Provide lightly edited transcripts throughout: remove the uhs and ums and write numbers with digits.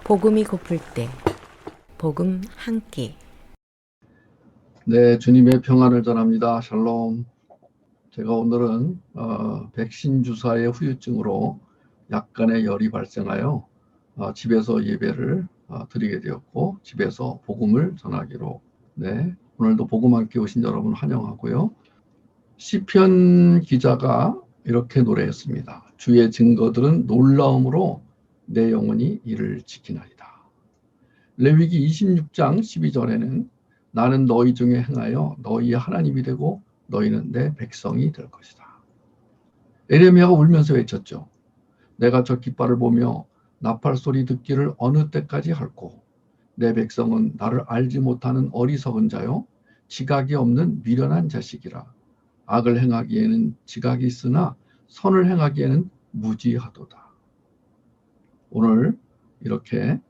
복음이 고플 때 복음 한 끼. 네, 주님의 평안을 전합니다. 샬롬. 제가 오늘은 백신 주사의 후유증으로 약간의 열이 발생하여 집에서 예배를 드리게 되었고, 집에서 복음을 전하기로. 네, 오늘도 복음 함께 오신 여러분 환영하고요. 시편 기자가 이렇게 노래했습니다. 주의 증거들은 놀라움으로 내 영혼이 이를 지키나이다. 레위기 26장 12절에는 나는 너희 중에 행하여 너희의 하나님이 되고 너희는 내 백성이 될 것이다. 에레미야가 울면서 외쳤죠. 내가 저 깃발을 보며 나팔 소리 듣기를 어느 때까지 할꼬. 내 백성은 나를 알지 못하는 어리석은 자요 지각이 없는 미련한 자식이라. 악을 행하기에는 지각이 있으나 선을 행하기에는 무지하도다. 오늘 이렇게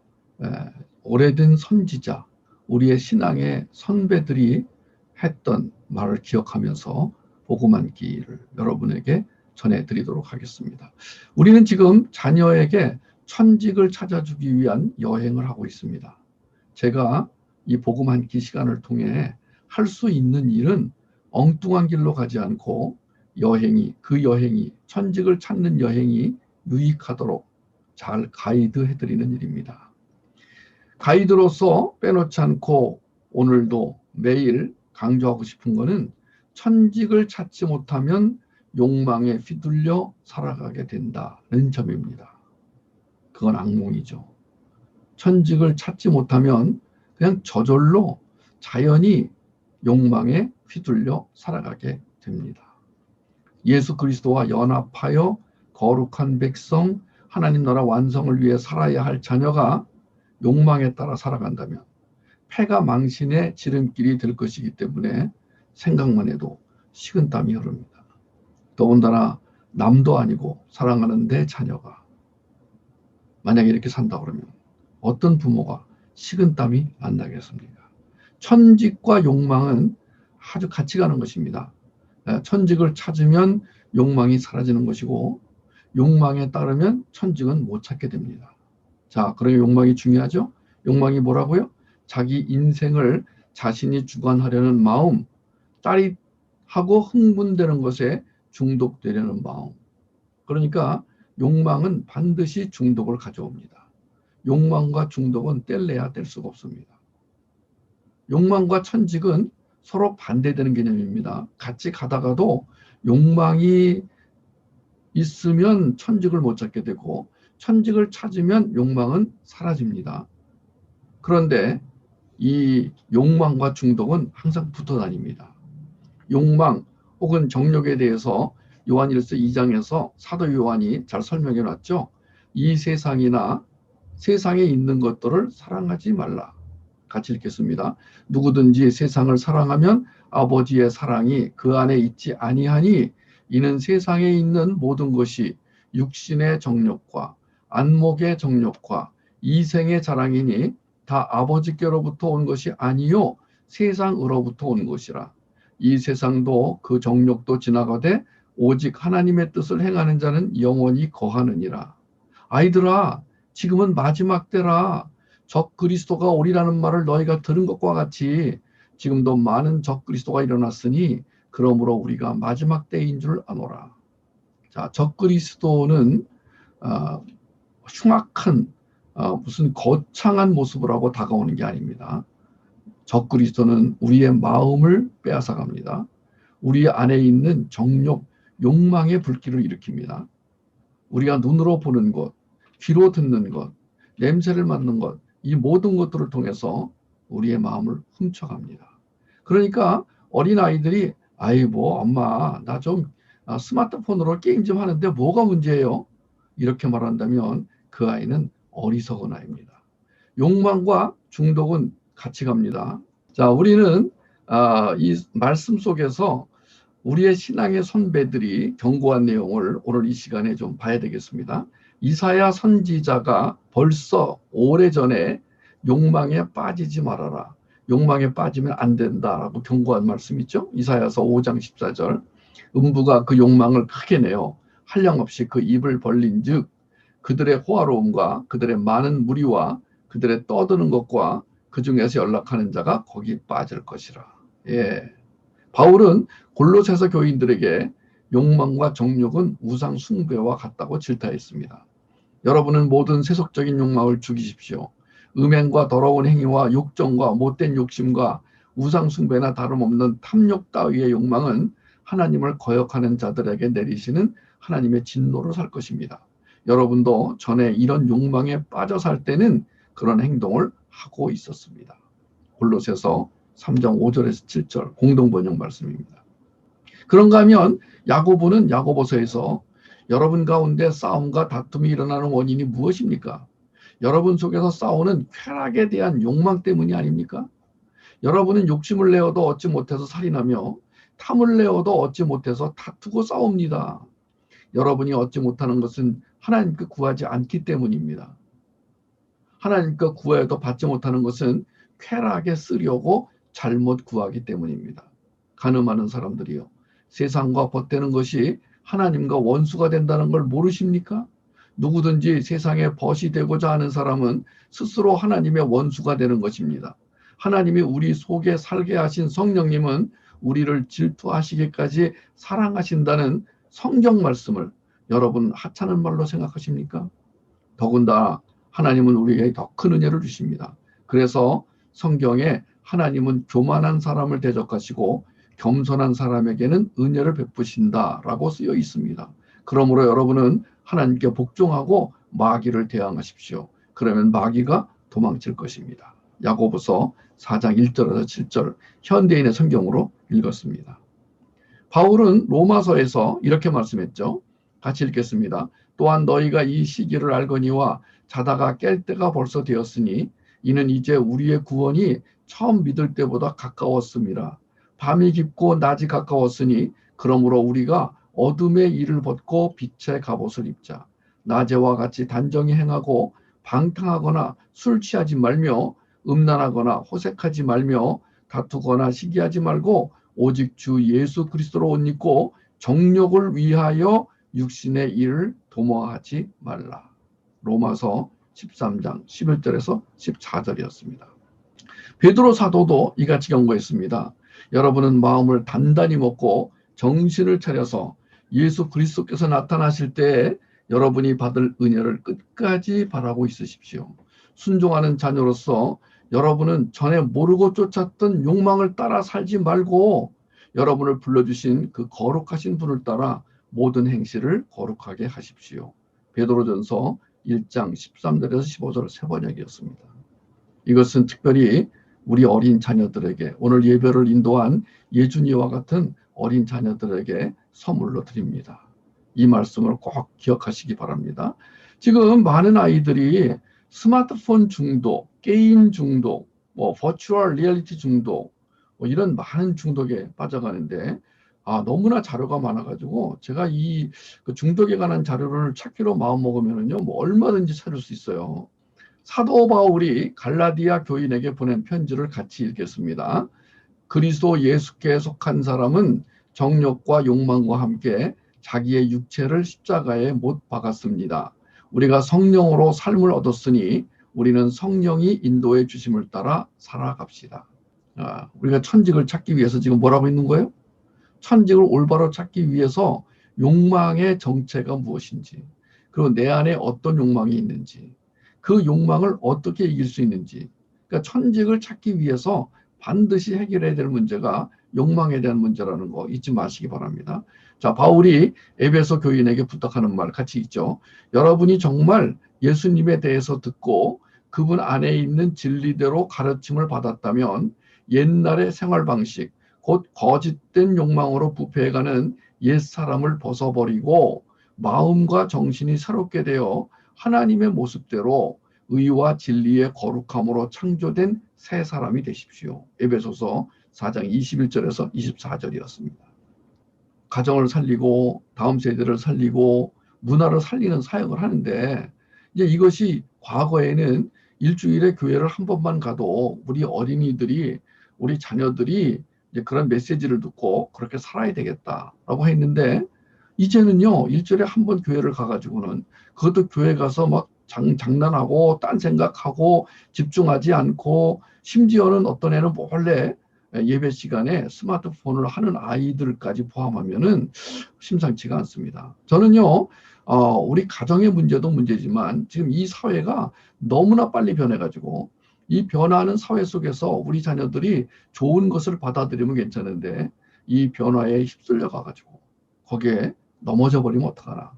오래된 선지자, 우리의 신앙의 선배들이 했던 말을 기억하면서 복음 한 끼를 여러분에게 전해드리도록 하겠습니다. 우리는 지금 자녀에게 천직을 찾아주기 위한 여행을 하고 있습니다. 제가 이 복음 한 끼 시간을 통해 할 수 있는 일은 엉뚱한 길로 가지 않고 그 여행이 천직을 찾는 여행이 유익하도록 잘 가이드해드리는 일입니다. 가이드로서 빼놓지 않고 오늘도 매일 강조하고 싶은 것은 천직을 찾지 못하면 욕망에 휘둘려 살아가게 된다는 점입니다. 그건 악몽이죠. 천직을 찾지 못하면 그냥 저절로 자연히 욕망에 휘둘려 살아가게 됩니다. 예수 그리스도와 연합하여 거룩한 백성, 하나님 나라 완성을 위해 살아야 할 자녀가 욕망에 따라 살아간다면 패가 망신의 지름길이 될 것이기 때문에 생각만 해도 식은땀이 흐릅니다. 더군다나 남도 아니고 사랑하는 내 자녀가 만약에 이렇게 산다 그러면 어떤 부모가 식은땀이 안 나겠습니까? 천직과 욕망은 아주 같이 가는 것입니다. 천직을 찾으면 욕망이 사라지는 것이고 욕망에 따르면 천직은 못 찾게 됩니다. 자, 그러니 욕망이 중요하죠? 욕망이 뭐라고요? 자기 인생을 자신이 주관하려는 마음, 짜릿하고 흥분되는 것에 중독되려는 마음. 그러니까 욕망은 반드시 중독을 가져옵니다. 욕망과 중독은 뗄래야 뗄 수가 없습니다. 욕망과 천직은 서로 반대되는 개념입니다. 같이 가다가도 욕망이 있으면 천직을 못 찾게 되고 천직을 찾으면 욕망은 사라집니다. 그런데 이 욕망과 중독은 항상 붙어 다닙니다. 욕망 혹은 정욕에 대해서 요한일서 2장에서 사도 요한이 잘 설명해 놨죠. 이 세상이나 세상에 있는 것들을 사랑하지 말라. 같이 읽겠습니다. 누구든지 세상을 사랑하면 아버지의 사랑이 그 안에 있지 아니하니 이는 세상에 있는 모든 것이 육신의 정욕과 안목의 정욕과 이생의 자랑이니 다 아버지께로부터 온 것이 아니요 세상으로부터 온 것이라. 이 세상도 그 정욕도 지나가되 오직 하나님의 뜻을 행하는 자는 영원히 거하느니라. 아이들아, 지금은 마지막 때라. 적 그리스도가 오리라는 말을 너희가 들은 것과 같이 지금도 많은 적 그리스도가 일어났으니 그러므로 우리가 마지막 때인 줄 아노라. 자, 적 그리스도는 흉악한 무슨 거창한 모습을 하고 다가오는 게 아닙니다. 적 그리스도는 우리의 마음을 빼앗아갑니다. 우리 안에 있는 정욕, 욕망의 불길을 일으킵니다. 우리가 눈으로 보는 것, 귀로 듣는 것, 냄새를 맡는 것, 이 모든 것들을 통해서 우리의 마음을 훔쳐갑니다. 그러니까 어린아이들이 뭐 엄마 나 좀 스마트폰으로 게임 좀 하는데 뭐가 문제예요? 이렇게 말한다면 그 아이는 어리석은 아이입니다. 욕망과 중독은 같이 갑니다. 자, 우리는 이 말씀 속에서 우리의 신앙의 선배들이 경고한 내용을 오늘 이 시간에 좀 봐야 되겠습니다. 이사야 선지자가 벌써 오래전에 욕망에 빠지지 말아라. 욕망에 빠지면 안 된다라고 경고한 말씀 있죠. 이사야서 5장 14절. 음부가 그 욕망을 크게 내어 한량없이 그 입을 벌린 즉 그들의 호화로움과 그들의 많은 무리와 그들의 떠드는 것과 그 중에서 연락하는 자가 거기 빠질 것이라. 예. 바울은 골로새서 교인들에게 욕망과 정욕은 우상 숭배와 같다고 질타했습니다. 여러분은 모든 세속적인 욕망을 죽이십시오. 음행과 더러운 행위와 욕정과 못된 욕심과 우상 숭배나 다름없는 탐욕 따위의 욕망은 하나님을 거역하는 자들에게 내리시는 하나님의 진노로 살 것입니다. 여러분도 전에 이런 욕망에 빠져 살 때는 그런 행동을 하고 있었습니다. 골로새서 3장 5절에서 7절 공동번역 말씀입니다. 그런가 하면 야고보는 야고보서에서 여러분 가운데 싸움과 다툼이 일어나는 원인이 무엇입니까? 여러분 속에서 싸우는 쾌락에 대한 욕망 때문이 아닙니까? 여러분은 욕심을 내어도 얻지 못해서 살인하며 탐을 내어도 얻지 못해서 다투고 싸웁니다. 여러분이 얻지 못하는 것은 하나님께 구하지 않기 때문입니다. 하나님께 구해도 받지 못하는 것은 쾌락에 쓰려고 잘못 구하기 때문입니다. 가늠하는 사람들이요. 세상과 벗대는 것이 하나님과 원수가 된다는 걸 모르십니까? 누구든지 세상에 벗이 되고자 하는 사람은 스스로 하나님의 원수가 되는 것입니다. 하나님이 우리 속에 살게 하신 성령님은 우리를 질투하시기까지 사랑하신다는 성경 말씀을 여러분 하찮은 말로 생각하십니까? 더군다나 하나님은 우리에게 더 큰 은혜를 주십니다. 그래서 성경에 하나님은 교만한 사람을 대적하시고 겸손한 사람에게는 은혜를 베푸신다라고 쓰여 있습니다. 그러므로 여러분은 하나님께 복종하고 마귀를 대항하십시오. 그러면 마귀가 도망칠 것입니다. 야고보서 4장 1절에서 7절 현대인의 성경으로 읽었습니다. 바울은 로마서에서 이렇게 말씀했죠. 같이 읽겠습니다. 또한 너희가 이 시기를 알거니와 자다가 깰 때가 벌써 되었으니 이는 이제 우리의 구원이 처음 믿을 때보다 가까웠습니다. 밤이 깊고 낮이 가까웠으니 그러므로 우리가 어둠의 일을 벗고 빛의 갑옷을 입자. 낮에와 같이 단정히 행하고 방탕하거나 술 취하지 말며 음란하거나 호색하지 말며 다투거나 시기하지 말고 오직 주 예수 그리스도로 옷 입고 정욕을 위하여 육신의 일을 도모하지 말라. 로마서 13장 11절에서 14절이었습니다. 베드로 사도도 이같이 경고했습니다. 여러분은 마음을 단단히 먹고 정신을 차려서 예수 그리스도께서 나타나실 때에 여러분이 받을 은혜를 끝까지 바라고 있으십시오. 순종하는 자녀로서 여러분은 전에 모르고 쫓았던 욕망을 따라 살지 말고 여러분을 불러주신 그 거룩하신 분을 따라 모든 행실을 거룩하게 하십시오. 베드로전서 1장 13절에서 15절 세 번역이었습니다. 이것은 특별히 우리 어린 자녀들에게 오늘 예배를 인도한 예준이와 같은 어린 자녀들에게 선물로 드립니다. 이 말씀을 꼭 기억하시기 바랍니다. 지금 많은 아이들이 스마트폰 중독, 게임 중독, 버추얼 리얼리티 중독 이런 많은 중독에 빠져가는데 너무나 자료가 많아가지고 제가 그 중독에 관한 자료를 찾기로 마음먹으면요 얼마든지 찾을 수 있어요. 사도 바울이 갈라디아 교인에게 보낸 편지를 같이 읽겠습니다. 그리스도 예수께 속한 사람은 정욕과 욕망과 함께 자기의 육체를 십자가에 못 박았습니다. 우리가 성령으로 삶을 얻었으니 우리는 성령이 인도해 주심을 따라 살아갑시다. 우리가 천직을 찾기 위해서 지금 뭐라고 있는 거예요? 천직을 올바로 찾기 위해서 욕망의 정체가 무엇인지, 그리고 내 안에 어떤 욕망이 있는지, 그 욕망을 어떻게 이길 수 있는지. 그러니까 천직을 찾기 위해서 반드시 해결해야 될 문제가 욕망에 대한 문제라는 거 잊지 마시기 바랍니다. 자, 바울이 에베소 교인에게 부탁하는 말 같이 있죠. 여러분이 정말 예수님에 대해서 듣고 그분 안에 있는 진리대로 가르침을 받았다면 옛날의 생활 방식, 곧 거짓된 욕망으로 부패해가는 옛사람을 벗어버리고 마음과 정신이 새롭게 되어 하나님의 모습대로 의와 진리의 거룩함으로 창조된 새 사람이 되십시오. 에베소서 4장 21절에서 24절이었습니다. 가정을 살리고 다음 세대를 살리고 문화를 살리는 사역을 하는데 이제 이것이 과거에는 일주일에 교회를 한 번만 가도 우리 어린이들이 우리 자녀들이 이제 그런 메시지를 듣고 그렇게 살아야 되겠다라고 했는데 이제는요 일주일에 한 번 교회를 가가지고는 그것도 교회 가서 막 장난하고 딴 생각하고 집중하지 않고 심지어는 어떤 애는 몰래 예배 시간에 스마트폰을 하는 아이들까지 포함하면은 심상치가 않습니다. 저는요, 우리 가정의 문제도 문제지만 지금 이 사회가 너무나 빨리 변해가지고 이 변화하는 사회 속에서 우리 자녀들이 좋은 것을 받아들이면 괜찮은데 이 변화에 휩쓸려 가가지고 거기에 넘어져 버리면 어떡하나.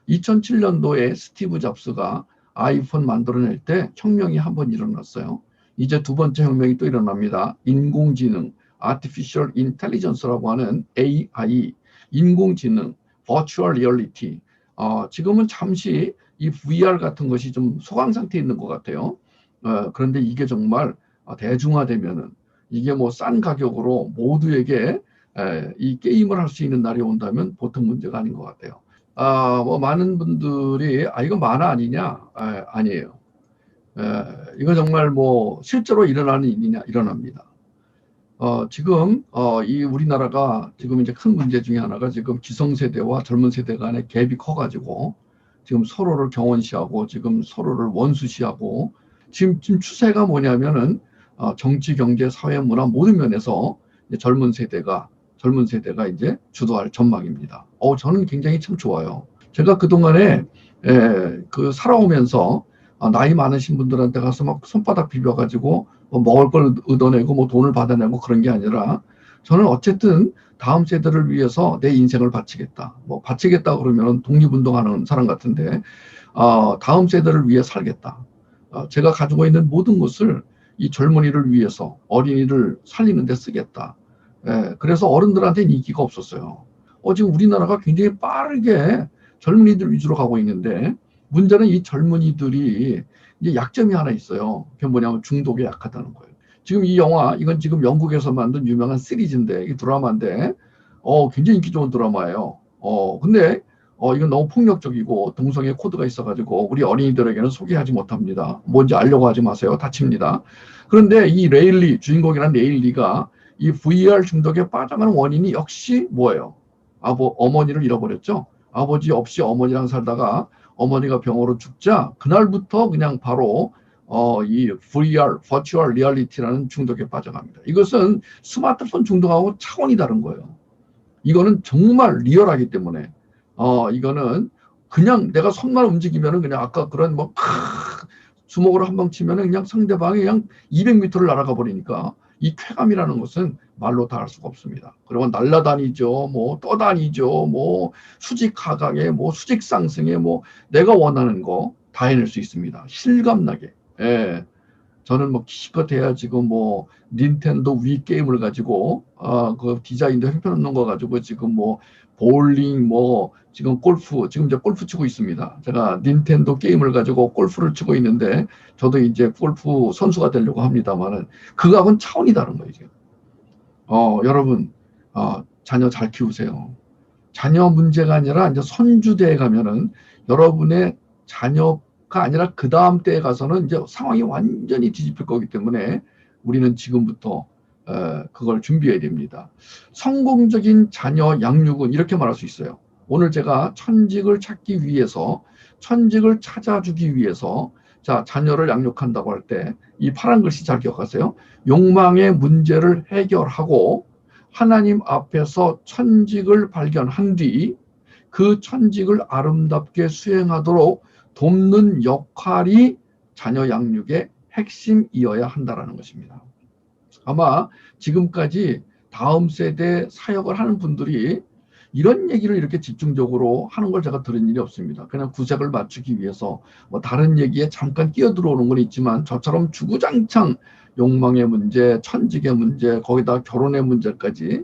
2007년도에 스티브 잡스가 아이폰 만들어낼 때 혁명이 한 번 일어났어요. 이제 두 번째 혁명이 또 일어납니다. 인공지능, Artificial Intelligence라고 하는 AI, 인공지능, Virtual Reality. 지금은 잠시 이 VR 같은 것이 좀 소강 상태에 있는 것 같아요. 그런데 이게 정말 대중화되면은 이게 뭐 싼 가격으로 모두에게 이 게임을 할 수 있는 날이 온다면 보통 문제가 아닌 것 같아요. 뭐 많은 분들이 이거 만화 아니냐? 아니에요. 이거 정말 뭐 실제로 일어나는 일이냐? 일어납니다. 지금 이 우리나라가 지금 이제 큰 문제 중에 하나가 지금 기성세대와 젊은 세대 간의 갭이 커가지고 지금 서로를 경원시하고 지금 서로를 원수시하고 지금 추세가 뭐냐면은 정치, 경제, 사회, 문화 모든 면에서 이제 젊은 세대가 이제 주도할 전망입니다. 저는 굉장히 참 좋아요. 제가 그동안에 그 살아오면서 나이 많으신 분들한테 가서 막 손바닥 비벼가지고 뭐 먹을 걸 얻어내고 뭐 돈을 받아내고 그런 게 아니라 저는 어쨌든 다음 세대를 위해서 내 인생을 바치겠다. 뭐 바치겠다 그러면 독립운동하는 사람 같은데 다음 세대를 위해 살겠다. 제가 가지고 있는 모든 것을 이 젊은이를 위해서 어린이를 살리는 데 쓰겠다. 그래서 어른들한테는 인기가 없었어요. 지금 우리나라가 굉장히 빠르게 젊은이들 위주로 가고 있는데 문제는 이 젊은이들이 이제 약점이 하나 있어요. 그게 뭐냐면 중독에 약하다는 거예요. 지금 이 영화, 이건 지금 영국에서 만든 유명한 시리즈인데, 이 드라마인데, 굉장히 인기 좋은 드라마예요. 근데, 이건 너무 폭력적이고 동성애 코드가 있어가지고 우리 어린이들에게는 소개하지 못합니다. 뭔지 알려고 하지 마세요. 다칩니다. 그런데 이 레일리, 주인공이란 레일리가 이 VR 중독에 빠져가는 원인이 역시 뭐예요? 어머니를 잃어버렸죠. 아버지 없이 어머니랑 살다가 어머니가 병으로 죽자 그날부터 그냥 바로 이 VR, Virtual Reality라는 중독에 빠져갑니다. 이것은 스마트폰 중독하고 차원이 다른 거예요. 이거는 정말 리얼하기 때문에 이거는 그냥 내가 손만 움직이면은 그냥 아까 그런 뭐 주먹으로 한 방 치면은 그냥 상대방이 그냥 200m를 날아가 버리니까 이 쾌감이라는 것은 말로 다 할 수가 없습니다. 그리고 날아다니죠, 뭐 떠다니죠, 뭐 수직 하강에, 뭐 수직 상승에, 뭐 내가 원하는 거 다 해낼 수 있습니다. 실감나게. 예. 저는 뭐 기껏 해야 지금 뭐 닌텐도 위 게임을 가지고 그 디자인도 형편없는 거 가지고 지금 뭐 볼링 뭐 지금 골프 지금 이제 골프 치고 있습니다. 제가 닌텐도 게임을 가지고 골프를 치고 있는데 저도 이제 골프 선수가 되려고 합니다만은 그거하고는 차원이 다른 거예요 지금. 여러분 자녀 잘 키우세요. 자녀 문제가 아니라 이제 손주대에 가면은 여러분의 자녀가 아니라 그 다음 때에 가서는 이제 상황이 완전히 뒤집힐 거기 때문에 우리는 지금부터 그걸 준비해야 됩니다. 성공적인 자녀 양육은 이렇게 말할 수 있어요. 오늘 제가 천직을 찾기 위해서, 천직을 찾아주기 위해서 자, 자녀를 양육한다고 할 때 이 파란 글씨 잘 기억하세요. 욕망의 문제를 해결하고 하나님 앞에서 천직을 발견한 뒤 그 천직을 아름답게 수행하도록 돕는 역할이 자녀 양육의 핵심이어야 한다는 것입니다. 아마 지금까지 다음 세대 사역을 하는 분들이 이런 얘기를 이렇게 집중적으로 하는 걸 제가 들은 일이 없습니다. 그냥 구색을 맞추기 위해서 뭐 다른 얘기에 잠깐 끼어들어오는 건 있지만 저처럼 주구장창 욕망의 문제, 천직의 문제, 거기다 결혼의 문제까지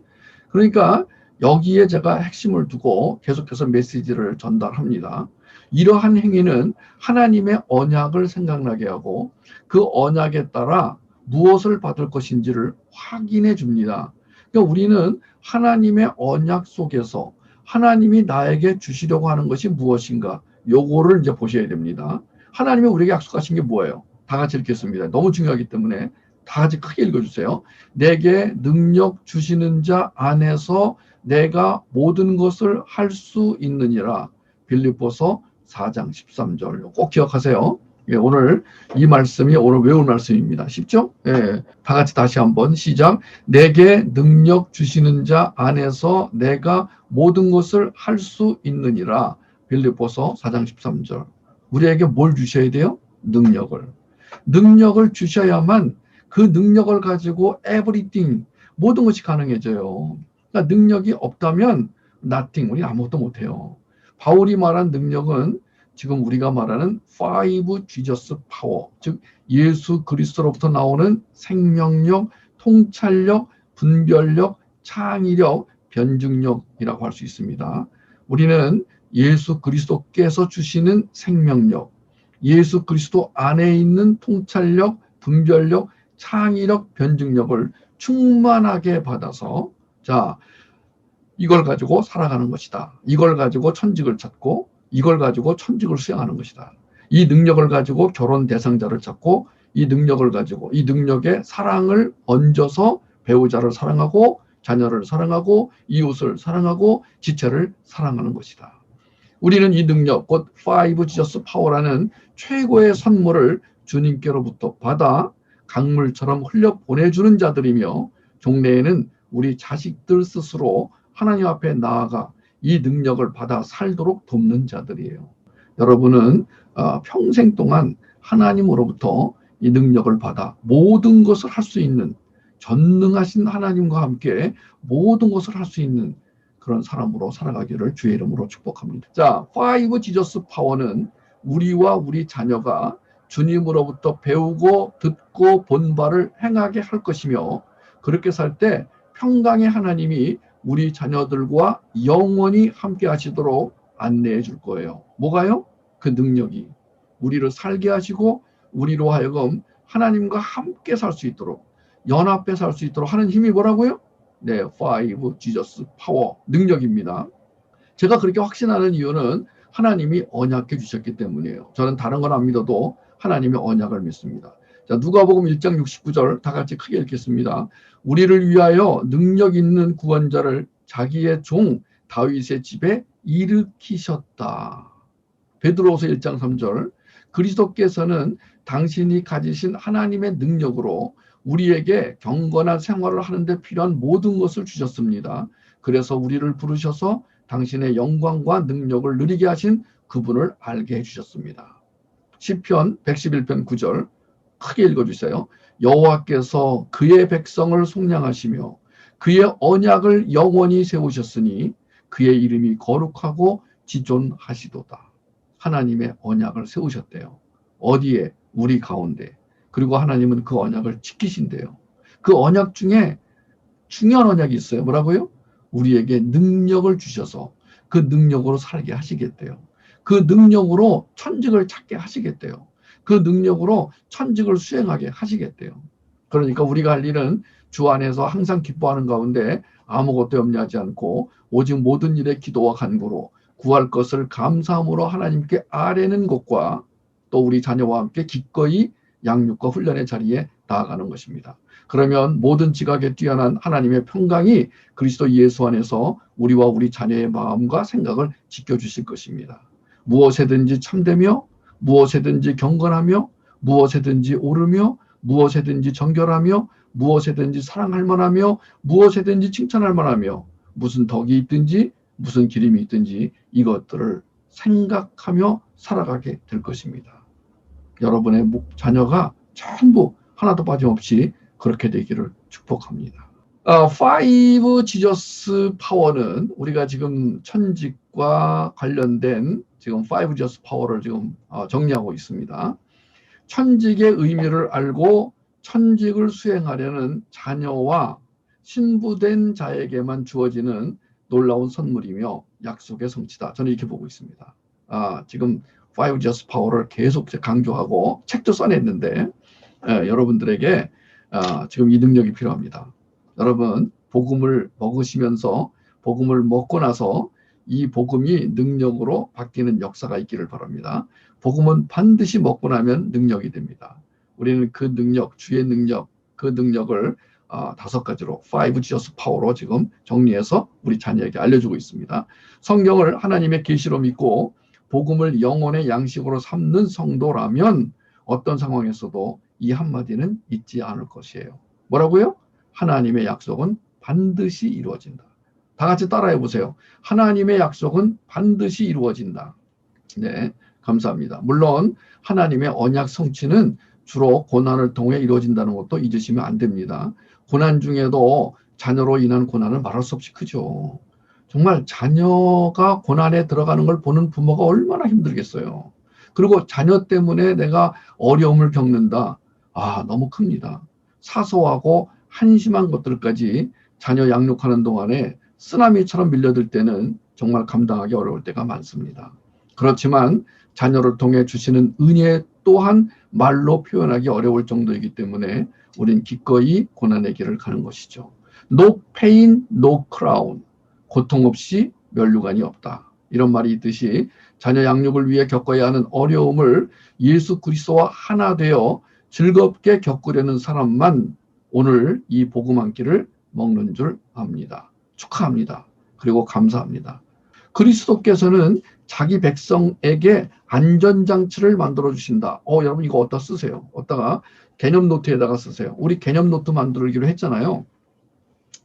그러니까 여기에 제가 핵심을 두고 계속해서 메시지를 전달합니다. 이러한 행위는 하나님의 언약을 생각나게 하고 그 언약에 따라 무엇을 받을 것인지를 확인해 줍니다. 그러니까 우리는 하나님의 언약 속에서 하나님이 나에게 주시려고 하는 것이 무엇인가 요거를 이제 보셔야 됩니다. 하나님이 우리에게 약속하신 게 뭐예요? 다 같이 읽겠습니다. 너무 중요하기 때문에 다 같이 크게 읽어주세요. 내게 능력 주시는 자 안에서 내가 모든 것을 할 수 있느니라. 빌립보서 4장 13절 꼭 기억하세요. 예, 오늘 이 말씀이 오늘 외울 말씀입니다. 쉽죠? 예, 다 같이 다시 한번 시작. 내게 능력 주시는 자 안에서 내가 모든 것을 할 수 있느니라. 빌립보서 4장 13절. 우리에게 뭘 주셔야 돼요? 능력을. 능력을 주셔야만 그 능력을 가지고 everything, 모든 것이 가능해져요. 그러니까 능력이 없다면 nothing, 우리는 아무것도 못해요. 바울이 말한 능력은 지금 우리가 말하는 five Jesus power, 즉 예수 그리스도로부터 나오는 생명력, 통찰력, 분별력, 창의력, 변증력이라고 할 수 있습니다. 우리는 예수 그리스도께서 주시는 생명력, 예수 그리스도 안에 있는 통찰력, 분별력, 창의력, 변증력을 충만하게 받아서 자, 이걸 가지고 살아가는 것이다. 이걸 가지고 천직을 찾고 이걸 가지고 천직을 수행하는 것이다. 이 능력을 가지고 결혼 대상자를 찾고 이 능력을 가지고 이 능력에 사랑을 얹어서 배우자를 사랑하고 자녀를 사랑하고 이웃을 사랑하고 지체를 사랑하는 것이다. 우리는 이 능력, 곧 파이브 지저스 파워라는 최고의 선물을 주님께로부터 받아 강물처럼 흘려 보내주는 자들이며 종래에는 우리 자식들 스스로 하나님 앞에 나아가 이 능력을 받아 살도록 돕는 자들이에요. 여러분은 평생 동안 하나님으로부터 이 능력을 받아 모든 것을 할 수 있는 전능하신 하나님과 함께 모든 것을 할 수 있는 그런 사람으로 살아가기를 주의 이름으로 축복합니다. 자, 파이브 지저스 파워는 우리와 우리 자녀가 주님으로부터 배우고 듣고 본 바를 행하게 할 것이며 그렇게 살 때 평강의 하나님이 우리 자녀들과 영원히 함께 하시도록 안내해 줄 거예요. 뭐가요? 그 능력이 우리를 살게 하시고 우리로 하여금 하나님과 함께 살 수 있도록 연합해 살 수 있도록 하는 힘이 뭐라고요? 네, 파이브 지저스 파워, 능력입니다. 제가 그렇게 확신하는 이유는 하나님이 언약해 주셨기 때문이에요. 저는 다른 건 안 믿어도 하나님의 언약을 믿습니다. 자, 누가복음 1장 69절 다 같이 크게 읽겠습니다. 우리를 위하여 능력 있는 구원자를 자기의 종 다윗의 집에 일으키셨다. 베드로후서 1장 3절 그리스도께서는 당신이 가지신 하나님의 능력으로 우리에게 경건한 생활을 하는데 필요한 모든 것을 주셨습니다. 그래서 우리를 부르셔서 당신의 영광과 능력을 누리게 하신 그분을 알게 해주셨습니다. 시편 111편 9절 크게 읽어주세요. 여호와께서 그의 백성을 속량하시며 그의 언약을 영원히 세우셨으니 그의 이름이 거룩하고 지존하시도다. 하나님의 언약을 세우셨대요. 어디에? 우리 가운데. 그리고 하나님은 그 언약을 지키신대요. 그 언약 중에 중요한 언약이 있어요. 뭐라고요? 우리에게 능력을 주셔서 그 능력으로 살게 하시겠대요. 그 능력으로 천직을 찾게 하시겠대요. 그 능력으로 천직을 수행하게 하시겠대요. 그러니까 우리가 할 일은 주 안에서 항상 기뻐하는 가운데 아무것도 염려하지 않고 오직 모든 일에 기도와 간구로 구할 것을 감사함으로 하나님께 아뢰는 것과 또 우리 자녀와 함께 기꺼이 양육과 훈련의 자리에 나아가는 것입니다. 그러면 모든 지각에 뛰어난 하나님의 평강이 그리스도 예수 안에서 우리와 우리 자녀의 마음과 생각을 지켜주실 것입니다. 무엇에든지 참되며 무엇에든지 경건하며 무엇에든지 오르며 무엇에든지 정결하며 무엇에든지 사랑할 만하며 무엇에든지 칭찬할 만하며 무슨 덕이 있든지 무슨 기림이 있든지 이것들을 생각하며 살아가게 될 것입니다. 여러분의 자녀가 전부 하나도 빠짐없이 그렇게 되기를 축복합니다. 파이브 지저스 파워는 우리가 지금 천직과 관련된 지금 파이브 지저스 파워를 지금 정리하고 있습니다. 천직의 의미를 알고 천직을 수행하려는 자녀와 신부된 자에게만 주어지는 놀라운 선물이며 약속의 성취다. 저는 이렇게 보고 있습니다. 지금 파이브 지저스 파워를 계속 강조하고 책도 써냈는데 여러분들에게 지금 이 능력이 필요합니다. 여러분 복음을 먹으시면서 복음을 먹고 나서 이 복음이 능력으로 바뀌는 역사가 있기를 바랍니다. 복음은 반드시 먹고 나면 능력이 됩니다. 우리는 그 능력, 주의 능력, 그 능력을 5가지로 파이브 지저스 파워로 지금 정리해서 우리 자녀에게 알려주고 있습니다. 성경을 하나님의 계시로 믿고 복음을 영혼의 양식으로 삼는 성도라면 어떤 상황에서도 이 한마디는 잊지 않을 것이에요. 뭐라고요? 하나님의 약속은 반드시 이루어진다. 다 같이 따라해 보세요. 하나님의 약속은 반드시 이루어진다. 네, 감사합니다. 물론 하나님의 언약 성취는 주로 고난을 통해 이루어진다는 것도 잊으시면 안 됩니다. 고난 중에도 자녀로 인한 고난은 말할 수 없이 크죠. 정말 자녀가 고난에 들어가는 걸 보는 부모가 얼마나 힘들겠어요. 그리고 자녀 때문에 내가 어려움을 겪는다. 아, 너무 큽니다. 사소하고 한심한 것들까지 자녀 양육하는 동안에 쓰나미처럼 밀려들 때는 정말 감당하기 어려울 때가 많습니다. 그렇지만 자녀를 통해 주시는 은혜 또한 말로 표현하기 어려울 정도이기 때문에 우린 기꺼이 고난의 길을 가는 것이죠. No pain, no crown. 고통 없이 면류관이 없다. 이런 말이 있듯이 자녀 양육을 위해 겪어야 하는 어려움을 예수 그리스도와 하나 되어 즐겁게 겪으려는 사람만 오늘 이 복음 한 끼를 먹는 줄 압니다. 축하합니다. 그리고 감사합니다. 그리스도께서는 자기 백성에게 안전장치를 만들어 주신다. 여러분 이거 어디다 쓰세요? 어디다가 개념 노트에다가 쓰세요. 우리 개념 노트 만들기로 했잖아요.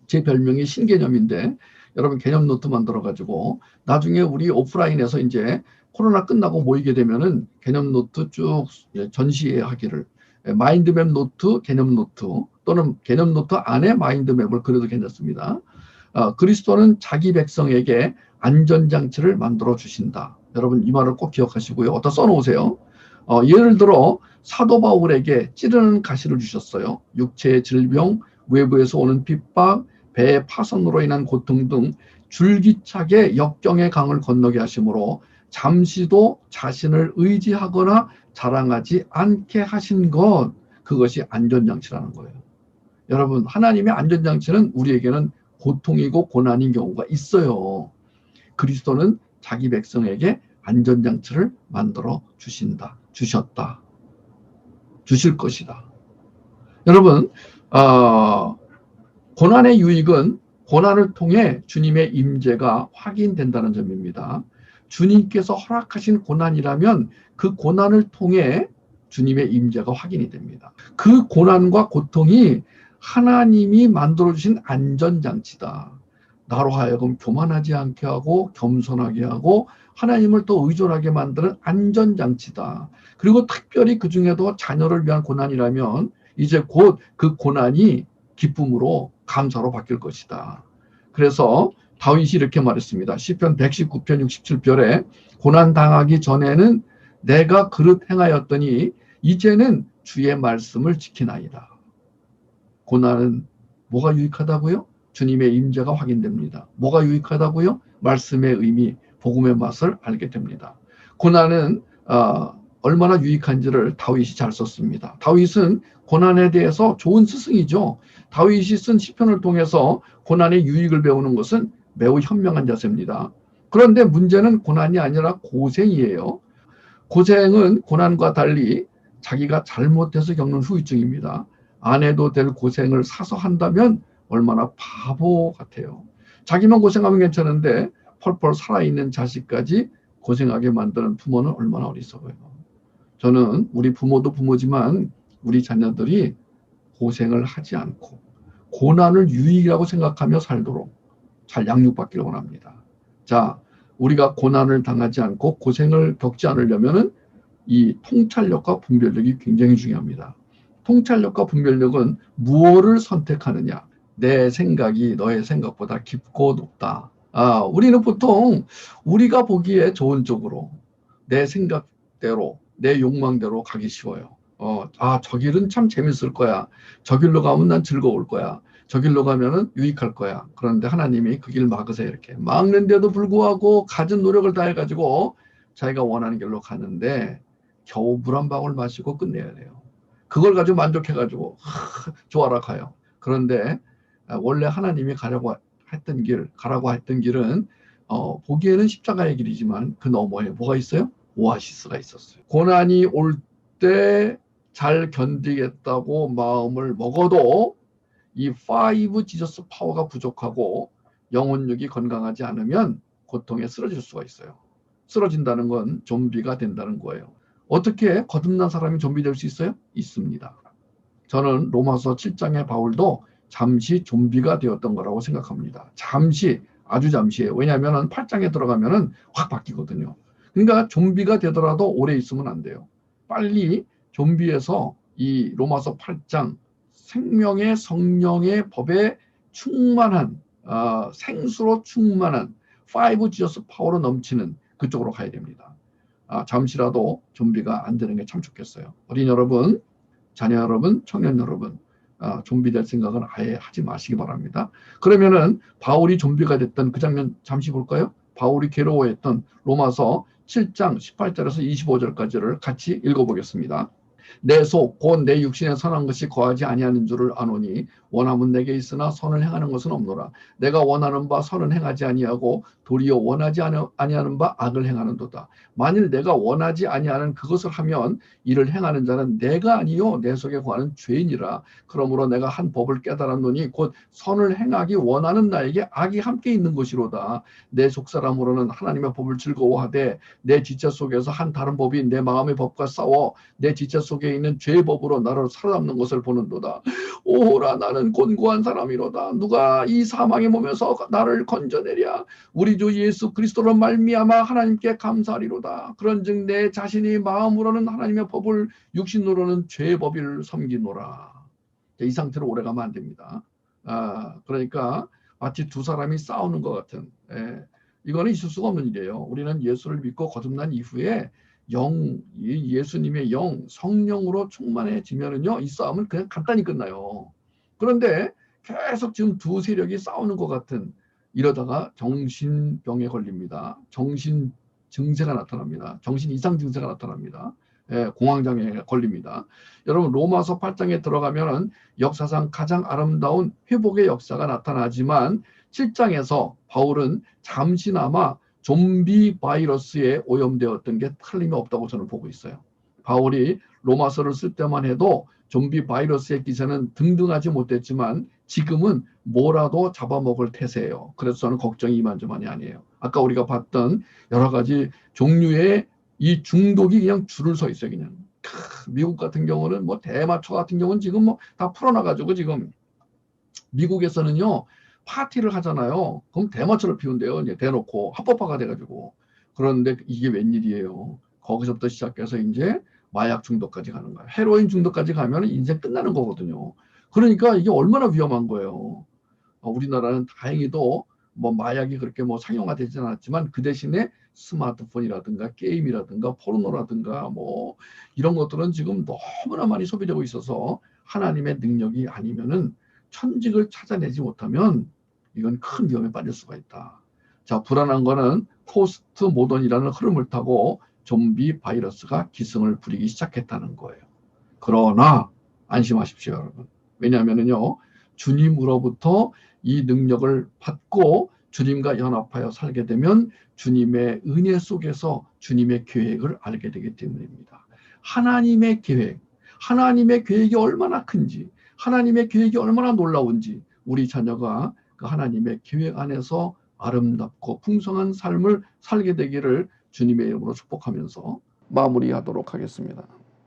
제 별명이 신개념인데 여러분 개념 노트 만들어 가지고 나중에 우리 오프라인에서 이제 코로나 끝나고 모이게 되면은 개념 노트 쭉 전시하기를 마인드맵 노트, 개념 노트 또는 개념 노트 안에 마인드맵을 그려도 괜찮습니다. 그리스도는 자기 백성에게 안전장치를 만들어 주신다. 여러분 이 말을 꼭 기억하시고요. 어디다 써놓으세요. 예를 들어 사도 바울에게 찌르는 가시를 주셨어요. 육체의 질병, 외부에서 오는 핍박, 배의 파손으로 인한 고통 등 줄기차게 역경의 강을 건너게 하심으로 잠시도 자신을 의지하거나 자랑하지 않게 하신 것, 그것이 안전장치라는 거예요. 여러분 하나님의 안전장치는 우리에게는 고통이고 고난인 경우가 있어요. 그리스도는 자기 백성에게 안전장치를 만들어 주셨다. 주실 것이다. 여러분 고난의 유익은 고난을 통해 주님의 임재가 확인된다는 점입니다. 주님께서 허락하신 고난이라면 그 고난을 통해 주님의 임재가 확인이 됩니다. 그 고난과 고통이 하나님이 만들어주신 안전장치다. 나로 하여금 교만하지 않게 하고 겸손하게 하고 하나님을 더 의존하게 만드는 안전장치다. 그리고 특별히 그 중에도 자녀를 위한 고난이라면 이제 곧 그 고난이 기쁨으로 감사로 바뀔 것이다. 그래서 다윗이 이렇게 말했습니다. 시편 119편 67절에 고난당하기 전에는 내가 그릇 행하였더니 이제는 주의 말씀을 지키나이다. 고난은 뭐가 유익하다고요? 주님의 임재가 확인됩니다. 뭐가 유익하다고요? 말씀의 의미, 복음의 맛을 알게 됩니다. 고난은 얼마나 유익한지를 다윗이 잘 썼습니다. 다윗은 고난에 대해서 좋은 스승이죠. 다윗이 쓴 시편을 통해서 고난의 유익을 배우는 것은 매우 현명한 자세입니다. 그런데 문제는 고난이 아니라 고생이에요. 고생은 고난과 달리 자기가 잘못해서 겪는 후유증입니다. 안 해도 될 고생을 사서 한다면 얼마나 바보 같아요. 자기만 고생하면 괜찮은데 펄펄 살아있는 자식까지 고생하게 만드는 부모는 얼마나 어리석어요. 저는 우리 부모도 부모지만 우리 자녀들이 고생을 하지 않고 고난을 유익이라고 생각하며 살도록 잘 양육받기를 원합니다. 자, 우리가 고난을 당하지 않고 고생을 겪지 않으려면 이 통찰력과 분별력이 굉장히 중요합니다. 통찰력과 분별력은 무엇을 선택하느냐. 내 생각이 너의 생각보다 깊고 높다. 우리는 보통 우리가 보기에 좋은 쪽으로 내 생각대로 내 욕망대로 가기 쉬워요. 저 길은 참 재밌을 거야. 저 길로 가면 난 즐거울 거야. 저 길로 가면은 유익할 거야. 그런데 하나님이 그 길 막으세요. 이렇게 막는데도 불구하고 갖은 노력을 다해가지고 자기가 원하는 길로 가는데 겨우 물 한 방울 마시고 끝내야 돼요. 그걸 가지고 만족해가지고 좋아라 가요. 그런데 원래 하나님이 가라고 했던 길은 보기에는 십자가의 길이지만 그 너머에 뭐가 있어요? 오아시스가 있었어요. 고난이 올 때 잘 견디겠다고 마음을 먹어도 이 5 지저스 파워가 부족하고 영혼력이 건강하지 않으면 고통에 쓰러질 수가 있어요. 쓰러진다는 건 좀비가 된다는 거예요. 어떻게 거듭난 사람이 좀비 될 수 있어요? 있습니다. 저는 로마서 7장의 바울도 잠시 좀비가 되었던 거라고 생각합니다. 잠시, 아주 잠시예요. 왜냐하면 8장에 들어가면 확 바뀌거든요. 그러니까 좀비가 되더라도 오래 있으면 안 돼요. 빨리 좀비에서 이 로마서 8장 생명의 성령의 법에 충만한 생수로 충만한 5Jesus 파워로 넘치는 그쪽으로 가야 됩니다. 잠시라도 좀비가 안 되는 게 참 좋겠어요. 어린이 여러분, 자녀 여러분, 청년 여러분, 좀비 될 생각은 아예 하지 마시기 바랍니다. 그러면은 바울이 좀비가 됐던 그 장면 잠시 볼까요? 바울이 괴로워했던 로마서 7장 18절에서 25절까지를 같이 읽어보겠습니다. 내 속 곧 내 육신에 선한 것이 거하지 아니하는 줄을 아노니 원함은 내게 있으나 선을 행하는 것은 없노라. 내가 원하는 바 선은 행하지 아니하고 도리어 원하지 아니하는 바 악을 행하는도다. 만일 내가 원하지 아니하는 그것을 하면 이를 행하는 자는 내가 아니요 내 속에 거하는 죄인이라. 그러므로 내가 한 법을 깨달았노니 곧 선을 행하기 원하는 나에게 악이 함께 있는 것이로다. 내 속사람으로는 하나님의 법을 즐거워하되 내 지체 속에서 한 다른 법이 내 마음의 법과 싸워 내 지체 속에 있는 죄의 법으로 나를 살아남는 것을 보는도다. 오라 나는 곤고한 사람이로다. 누가 이 사망의 몸에서 나를 건져내랴. 우리 주 예수 그리스도로 말미암아 하나님께 감사하리로다. 그런즉 내 자신이 마음으로는 하나님의 법을 육신으로는 죄의 법을 섬기노라. 이 상태로 오래 가면 안 됩니다. 그러니까 마치 두 사람이 싸우는 것 같은 이거는 있을 수가 없는 일이에요. 우리는 예수를 믿고 거듭난 이후에 예수님의 영, 성령으로 충만해지면은요, 이 싸움은 그냥 간단히 끝나요. 그런데 계속 지금 두 세력이 싸우는 것 같은 이러다가 정신병에 걸립니다. 정신 증세가 나타납니다. 정신 이상 증세가 나타납니다. 공황장애에 걸립니다. 여러분 로마서 8장에 들어가면은 역사상 가장 아름다운 회복의 역사가 나타나지만 7장에서 바울은 잠시나마 좀비 바이러스에 오염되었던 게 틀림이 없다고 저는 보고 있어요. 바울이 로마서를 쓸 때만 해도 좀비 바이러스의 기세는 등등하지 못했지만 지금은 뭐라도 잡아먹을 태세예요. 그래서 저는 걱정이 이만저만이 아니에요. 아까 우리가 봤던 여러 가지 종류의 이 중독이 그냥 줄을 서 있어요. 그냥 미국 같은 경우는 뭐 대마초 같은 경우는 지금 뭐 다 풀어놔가지고 지금 미국에서는요 파티를 하잖아요. 그럼 대마초를 피운대요. 이제 대놓고 합법화가 돼가지고. 그런데 이게 웬일이에요. 거기서부터 시작해서 이제 마약 중독까지 가는 거예요. 헤로인 중독까지 가면 인생 끝나는 거거든요. 그러니까 이게 얼마나 위험한 거예요. 우리나라는 다행히도 뭐 마약이 그렇게 뭐 상용화되지 않았지만 그 대신에 스마트폰이라든가 게임이라든가 포르노라든가 뭐 이런 것들은 지금 너무나 많이 소비되고 있어서 하나님의 능력이 아니면은 천직을 찾아내지 못하면 이건 큰 위험에 빠질 수가 있다. 자, 불안한 거는 포스트 모던이라는 흐름을 타고 좀비 바이러스가 기승을 부리기 시작했다는 거예요. 그러나 안심하십시오, 여러분. 왜냐하면요, 주님으로부터 이 능력을 받고 주님과 연합하여 살게 되면 주님의 은혜 속에서 주님의 계획을 알게 되기 때문입니다. 하나님의 계획이 얼마나 큰지, 하나님의 계획이 얼마나 놀라운지 우리 자녀가 그 하나님의 계획 안에서 아름답고 풍성한 삶을 살게 되기를 주님의 이름으로 축복하면서 마무리하도록 하겠습니다.